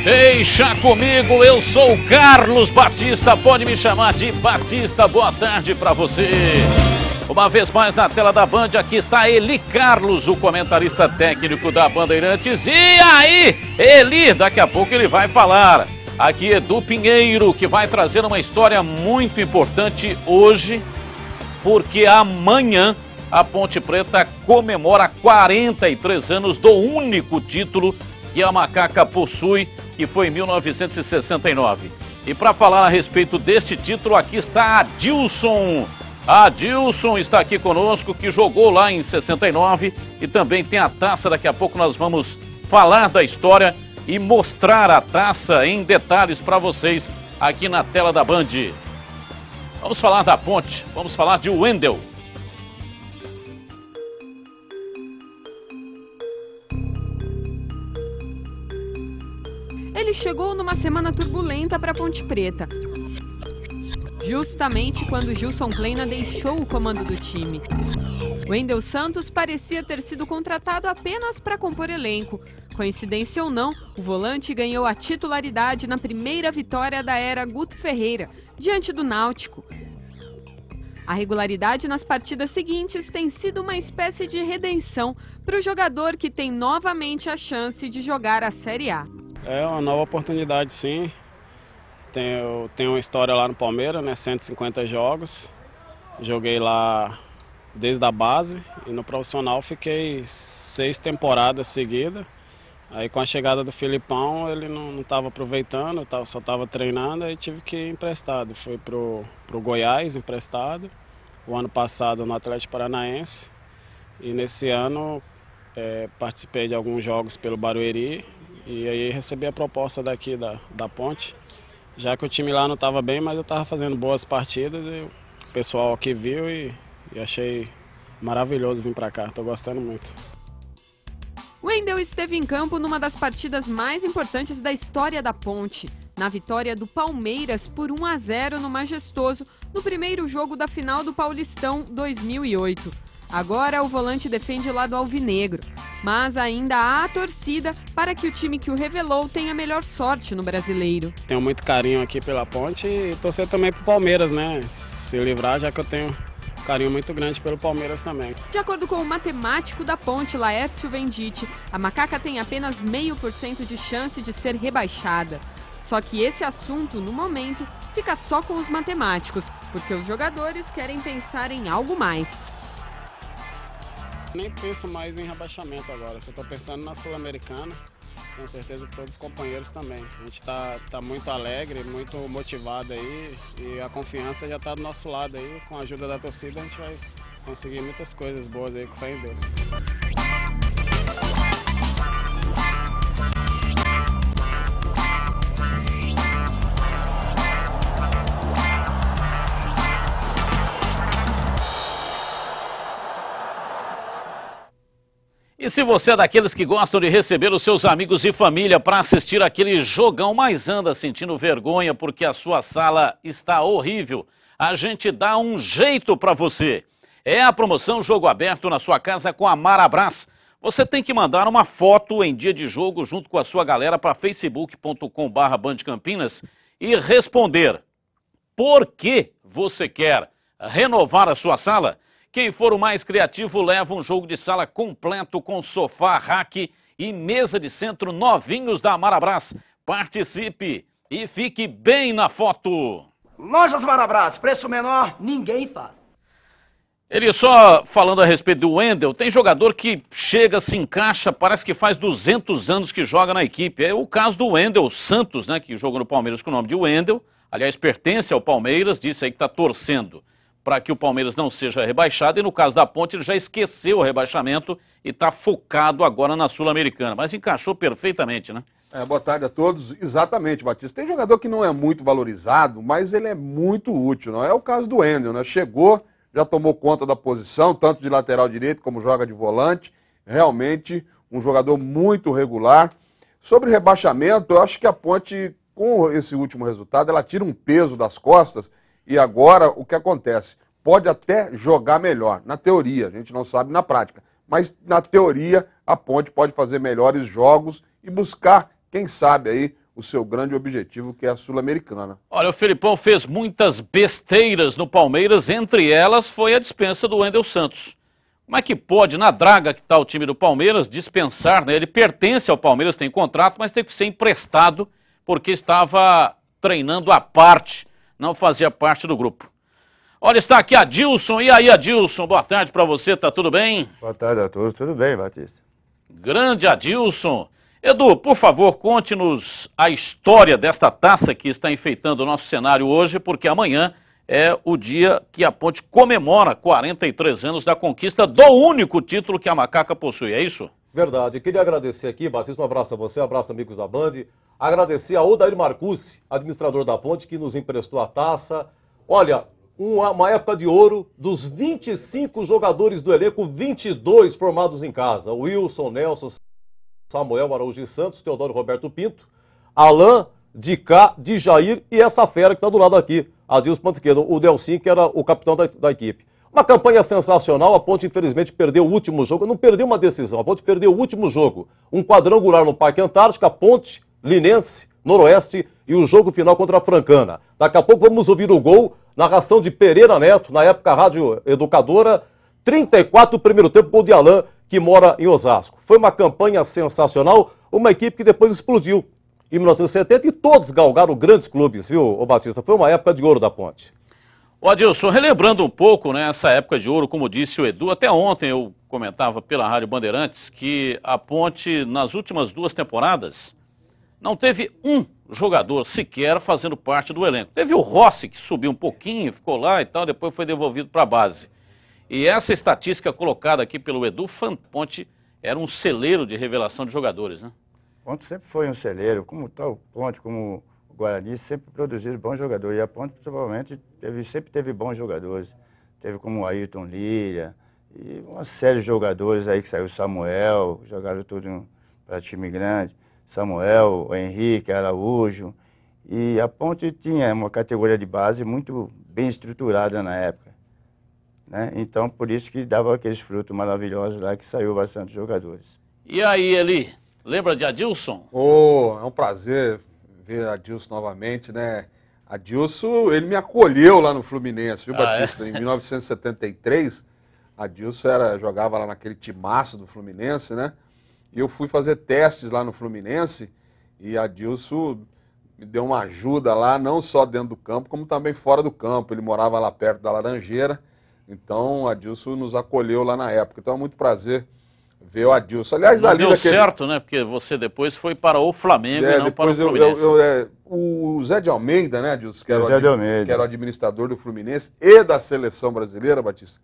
Deixa comigo, eu sou o Carlos Batista, pode me chamar de Batista. Boa tarde para você. Uma vez mais na tela da Band, aqui está Eli Carlos, o comentarista técnico da Bandeirantes. E aí, Eli, daqui a pouco ele vai falar. Aqui Edu Pinheiro, que vai trazer uma história muito importante hoje, porque amanhã a Ponte Preta comemora 43 anos do único título que a Macaca possui, que foi em 1969. E para falar a respeito desse título, aqui está Adilson. Adilson está aqui conosco, que jogou lá em 69 e também tem a taça. Daqui a pouco nós vamos falar da história e mostrar a taça em detalhes para vocês aqui na tela da Band. Vamos falar da Ponte, vamos falar de Wendel. Ele chegou numa semana turbulenta para Ponte Preta, justamente quando Gilson Kleina deixou o comando do time. Wendel Santos parecia ter sido contratado apenas para compor elenco. Coincidência ou não, o volante ganhou a titularidade na primeira vitória da era Guto Ferreira, diante do Náutico. A regularidade nas partidas seguintes tem sido uma espécie de redenção para o jogador, que tem novamente a chance de jogar a Série A. É uma nova oportunidade, sim. Eu tenho uma história lá no Palmeiras, né? 150 jogos. Joguei lá desde a base e no profissional fiquei 6 temporadas seguidas. Aí com a chegada do Filipão, ele não estava aproveitando, só estava treinando, aí tive que ir emprestado. Fui pro Goiás emprestado, o ano passado no Atlético Paranaense. E nesse ano participei de alguns jogos pelo Barueri. E aí recebi a proposta daqui da Ponte, já que o time lá não estava bem, mas eu estava fazendo boas partidas e o pessoal aqui viu e achei maravilhoso vir para cá, estou gostando muito. Wendel esteve em campo numa das partidas mais importantes da história da Ponte, na vitória do Palmeiras por 1-0 no Majestoso, no primeiro jogo da final do Paulistão 2008. Agora o volante defende o lado alvinegro, mas ainda há a torcida para que o time que o revelou tenha melhor sorte no Brasileiro. Tenho muito carinho aqui pela Ponte e torcer também pro Palmeiras, né? Se livrar, já que eu tenho um carinho muito grande pelo Palmeiras também. De acordo com o matemático da Ponte, Laércio Venditti, a Macaca tem apenas 0,5% de chance de ser rebaixada. Só que esse assunto, no momento, fica só com os matemáticos, porque os jogadores querem pensar em algo mais. Nem penso mais em rebaixamento agora, só estou pensando na Sul-Americana, tenho certeza que todos os companheiros também. A gente está muito alegre, muito motivado aí e a confiança já está do nosso lado aí. Com a ajuda da torcida a gente vai conseguir muitas coisas boas aí, com fé em Deus. E se você é daqueles que gostam de receber os seus amigos e família para assistir aquele jogão, mas anda sentindo vergonha porque a sua sala está horrível, a gente dá um jeito para você. É a promoção Jogo Aberto na sua casa com a Marabras. Você tem que mandar uma foto em dia de jogo junto com a sua galera para facebook.com/bandcampinas e responder por que você quer renovar a sua sala. Quem for o mais criativo leva um jogo de sala completo com sofá, rack e mesa de centro novinhos da Marabras. Participe e fique bem na foto. Lojas Marabras, preço menor, ninguém faz. Ele só falando a respeito do Wendel, tem jogador que chega, se encaixa, parece que faz 200 anos que joga na equipe. É o caso do Wendel Santos, né, que joga no Palmeiras com o nome de Wendel. Aliás, pertence ao Palmeiras, disse aí que está torcendo para que o Palmeiras não seja rebaixado, e no caso da Ponte ele já esqueceu o rebaixamento e está focado agora na Sul-Americana, mas encaixou perfeitamente, né? Boa tarde a todos. Exatamente, Batista. Tem jogador que não é muito valorizado, mas ele é muito útil, não é? É o caso do Wendel, né? Chegou, já tomou conta da posição, tanto de lateral direito como joga de volante, realmente um jogador muito regular. Sobre rebaixamento, eu acho que a Ponte, com esse último resultado, ela tira um peso das costas. E agora, o que acontece? Pode até jogar melhor, na teoria, a gente não sabe na prática, mas na teoria a Ponte pode fazer melhores jogos e buscar, quem sabe aí, o seu grande objetivo, que é a Sul-Americana. Olha, o Felipão fez muitas besteiras no Palmeiras, entre elas foi a dispensa do Wendel Santos. Como é que pode, na draga que está o time do Palmeiras, dispensar, né? Ele pertence ao Palmeiras, tem contrato, mas tem que ser emprestado porque estava treinando à parte, não fazia parte do grupo. Olha, está aqui Adilson. E aí, Adilson, boa tarde para você, tá tudo bem? Boa tarde a todos, tudo bem, Batista? Grande Adilson. Edu, por favor, conte-nos a história desta taça que está enfeitando o nosso cenário hoje, porque amanhã é o dia que a Ponte comemora 43 anos da conquista do único título que a Macaca possui, é isso? Verdade. Queria agradecer aqui, Batista, um abraço a você, um abraço amigos da Band. Agradecer a Odair Marcucci, administrador da Ponte, que nos emprestou a taça. Olha, uma época de ouro, dos 25 jogadores do elenco, 22 formados em casa. Wilson, Nelson, Samuel Araújo Santos, Teodoro Roberto Pinto, Alain, Dicá, Jair e essa fera que está do lado aqui, Adilson ponta esquerda, o Delcim, que era o capitão da equipe. Uma campanha sensacional, a Ponte infelizmente perdeu o último jogo, não perdeu uma decisão, a Ponte perdeu o último jogo. Um quadrangular no Parque Antártica, Ponte, Linense, Noroeste e o jogo final contra a Francana. Daqui a pouco vamos ouvir o gol, narração de Pereira Neto, na época Rádio Educadora, 34 do primeiro tempo, gol de Alain, que mora em Osasco. Foi uma campanha sensacional, uma equipe que depois explodiu em 1970 e todos galgaram grandes clubes, viu, ô Batista? Foi uma época de ouro da Ponte. Ô Adilson, relembrando um pouco, né, essa época de ouro, como disse o Edu, até ontem eu comentava pela Rádio Bandeirantes que a Ponte, nas últimas 2 temporadas, não teve um jogador sequer fazendo parte do elenco. Teve o Rossi, que subiu um pouquinho, ficou lá e tal, depois foi devolvido para a base. E essa estatística colocada aqui pelo Edu, Ponte era um celeiro de revelação de jogadores, né? Ponte sempre foi um celeiro, como tal Ponte, como o Guarani, sempre produziram bons jogadores. E a Ponte, principalmente, sempre teve bons jogadores. Teve como o Ayrton Lira, e uma série de jogadores aí que saiu, Samuel, jogaram tudo para time grande. Samuel, o Henrique, Araújo. E a Ponte tinha uma categoria de base muito bem estruturada na época, né? Então, por isso que dava aqueles frutos maravilhosos lá, que saiu bastante jogadores. E aí, Eli, lembra de Adilson? É um prazer ver Adilson novamente, né? Adilson, ele me acolheu lá no Fluminense, viu, Batista? Em 1973, Adilson jogava lá naquele timaço do Fluminense, né? E eu fui fazer testes lá no Fluminense e Adilson me deu uma ajuda lá, não só dentro do campo, como também fora do campo. Ele morava lá perto da Laranjeira, então Adilson nos acolheu lá na época. Então é muito prazer ver o Adilson. Aliás, não deu certo, né? Porque você depois foi para o Flamengo e não para o Fluminense. O Zé de Almeida, né, Adilson, que era o administrador do Fluminense e da seleção brasileira, Batista,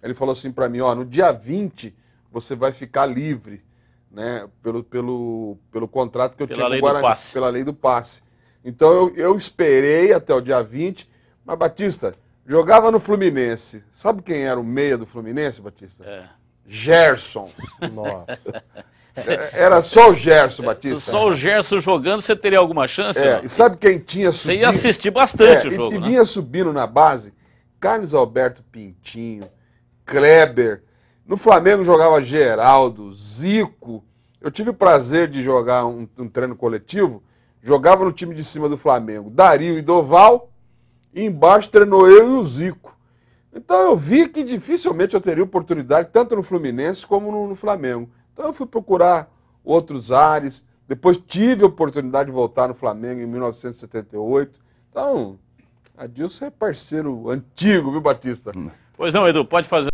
ele falou assim para mim, ó, no dia 20 você vai ficar livre, né, pelo contrato que eu tinha com o Guarani, pela lei do passe. Então eu esperei até o dia 20, mas Batista, jogava no Fluminense. Sabe quem era o meia do Fluminense, Batista? Gerson. Nossa. Era só o Gerson, Batista. Só o Gerson jogando, você teria alguma chance? E sabe quem tinha subido? Você ia assistir bastante o jogo, e vinha subindo na base, Carlos Alberto Pintinho, Kleber. No Flamengo jogava Geraldo, Zico. Eu tive o prazer de jogar um treino coletivo, jogava no time de cima do Flamengo, Dario e Doval, e embaixo treinou eu e o Zico. Então eu vi que dificilmente eu teria oportunidade, tanto no Fluminense como no Flamengo. Então eu fui procurar outros ares, depois tive a oportunidade de voltar no Flamengo em 1978. Então, Adilson é parceiro antigo, viu, Batista? Pois não, Edu, pode fazer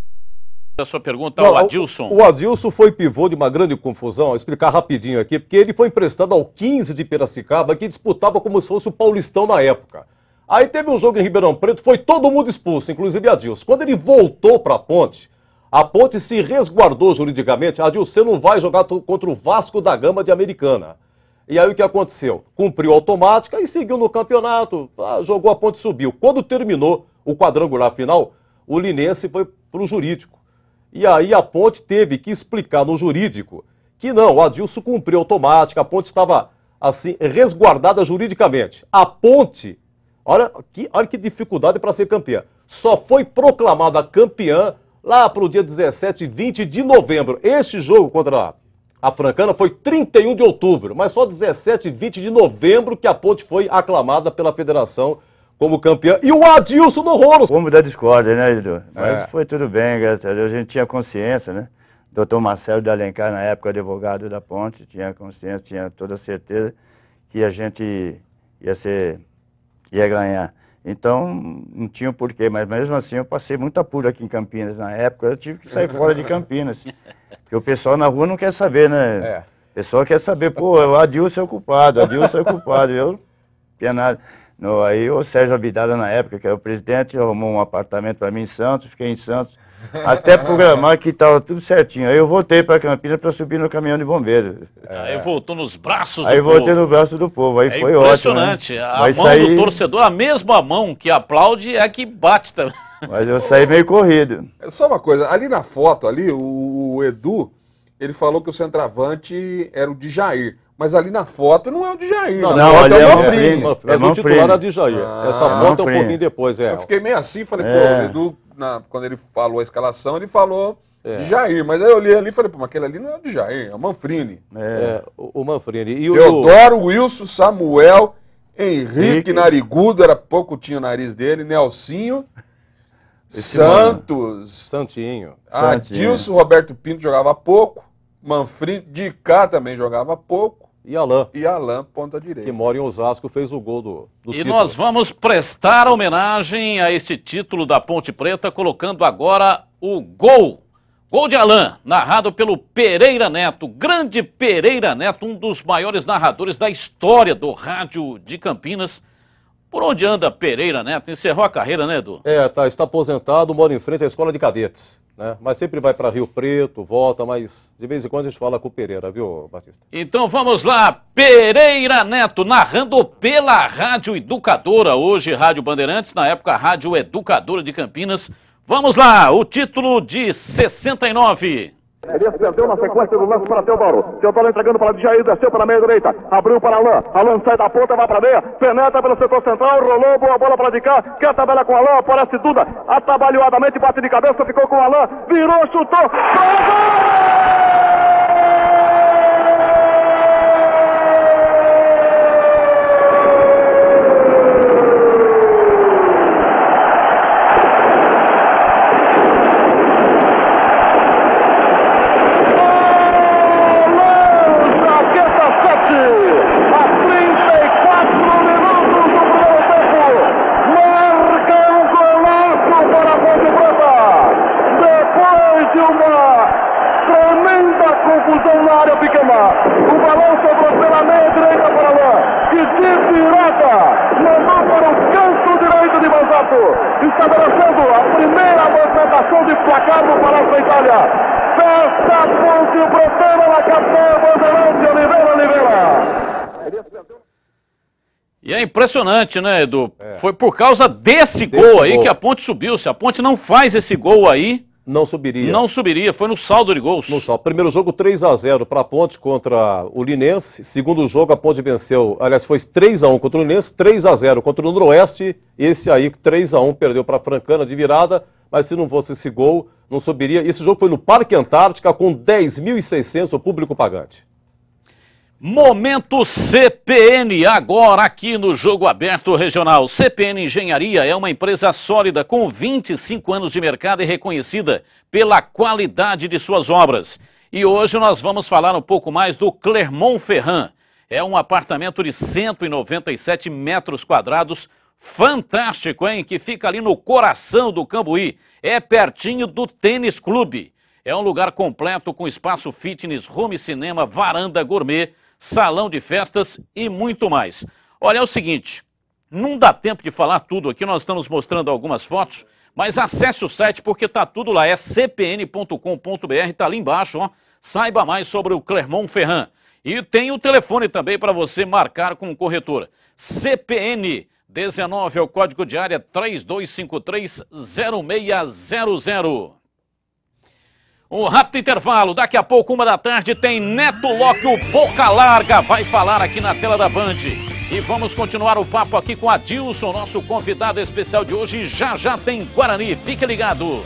a sua pergunta ao Adilson. O Adilson foi pivô de uma grande confusão, vou explicar rapidinho aqui, porque ele foi emprestado ao 15 de Piracicaba, que disputava como se fosse o Paulistão na época. Aí teve um jogo em Ribeirão Preto, foi todo mundo expulso, inclusive Adilson. Quando ele voltou para a Ponte se resguardou juridicamente. Adilson, você não vai jogar contra o Vasco da Gama de Americana. E aí o que aconteceu? Cumpriu a automática e seguiu no campeonato, jogou, a Ponte subiu. Quando terminou o quadrangular final, o Linense foi para o jurídico. E aí a Ponte teve que explicar no jurídico que não, o Adilson cumpriu a automática, a Ponte estava assim resguardada juridicamente. A Ponte, olha que dificuldade para ser campeã, só foi proclamada campeã lá para o dia 17 e 20 de novembro. Este jogo contra a Francana foi 31 de outubro, mas só 17 e 20 de novembro que a Ponte foi aclamada pela federação como campeã. E o Adilson no rolo. Como da discórdia, né, Edu? Mas foi tudo bem, graças a Deus. A gente tinha consciência, né? Doutor Marcelo de Alencar, na época advogado da Ponte, tinha consciência, tinha toda a certeza que a gente ia ganhar. Então, não tinha o porquê, mas mesmo assim eu passei muito apuro aqui em Campinas. Na época eu tive que sair fora de Campinas, porque o pessoal na rua não quer saber, né? O pessoal quer saber, pô, o Adilson é o culpado, eu não tinha nada. No, aí o Sérgio Abidala, na época, que era o presidente, arrumou um apartamento para mim em Santos, fiquei em Santos, até programar que estava tudo certinho. Aí eu voltei para Campinas para subir no caminhão de bombeiro. Aí voltou nos braços do povo. Aí voltei no braço do povo, aí foi ótimo. Impressionante, né? A mão do torcedor, a mesma mão que aplaude é a que bate também. Mas eu saí meio corrido. Só uma coisa, ali na foto, ali, o Edu, ele falou que o centroavante era o Djair. Mas ali na foto não é o Djair. Não, ali é o Manfrini. Mas o titular era de Jair. Essa foto é um pouquinho depois, Eu fiquei meio assim, falei, pô, o Edu, quando ele falou a escalação, ele falou Djair. Mas aí eu olhei ali e falei, pô, mas aquele ali não é o Djair, é o Manfrini. O Manfrini. E Teodoro, Wilson, Samuel, Henrique, Narigudo, era pouco tinha o nariz dele, Nelsinho, Santos, Santinho. Adilson, Roberto Pinto jogava pouco, Manfrini, de cá também jogava pouco. E Alain. E Alain, ponta direita. Que mora em Osasco, fez o gol do título. E nós vamos prestar homenagem a esse título da Ponte Preta, colocando agora o gol. Gol de Alain, narrado pelo Pereira Neto. Grande Pereira Neto, um dos maiores narradores da história do rádio de Campinas. Por onde anda Pereira Neto? Encerrou a carreira, né, Edu? Está aposentado, mora em frente à escola de cadetes. Né? Mas sempre vai para Rio Preto, volta, mas de vez em quando a gente fala com o Pereira, viu, Batista? Então vamos lá, Pereira Neto, narrando pela Rádio Educadora, hoje Rádio Bandeirantes, na época Rádio Educadora de Campinas. Vamos lá, o título de 69. Elias perdeu na sequência do lance para Teodoro. Teodoro entregando para Djair, desceu pela meia direita, abriu para Alain. Alain sai da ponta, vai para a meia, penetra pelo setor central, rolou, boa bola para de cá, quer tabela com Alain, aparece Duda, atabalhoadamente bate de cabeça, ficou com Alain, virou, chutou, gol! Estabelecendo a primeira movimentação de placar no Palácio da Itália. Festa Ponte Preta na capital Bandeirante Oliveira. E é impressionante, né, Edu? Foi por causa desse gol aí que a Ponte subiu. Se a Ponte não faz esse gol aí... Não subiria. Não subiria, foi no saldo de gols. No saldo. Primeiro jogo 3-0 para a Ponte contra o Linense. Segundo jogo a Ponte venceu, aliás, foi 3-1 contra o Linense, 3-0 contra o Noroeste. Esse aí 3-1 perdeu para a Francana de virada, mas se não fosse esse gol, não subiria. Esse jogo foi no Parque Antártica com 10.600 o público pagante. Momento CPN, agora aqui no Jogo Aberto Regional. CPN Engenharia é uma empresa sólida com 25 anos de mercado e reconhecida pela qualidade de suas obras. E hoje nós vamos falar um pouco mais do Clermont-Ferrand. É um apartamento de 197 metros quadrados, fantástico, hein? Que fica ali no coração do Cambuí. É pertinho do Tênis Clube. É um lugar completo com espaço fitness, home cinema, varanda gourmet, salão de festas e muito mais. Olha, é o seguinte, não dá tempo de falar tudo aqui, nós estamos mostrando algumas fotos, mas acesse o site porque tá tudo lá, é cpn.com.br, tá ali embaixo, ó. Saiba mais sobre o Clermont-Ferrand. E tem o telefone também para você marcar com o corretor. CPN 19 é o código de área 3253-0600. Um rápido intervalo, daqui a pouco, 1 da tarde, tem Neto Locke, o Boca Larga, vai falar aqui na tela da Band. E vamos continuar o papo aqui com Adilson, nosso convidado especial de hoje. Já já tem Guarani, fique ligado.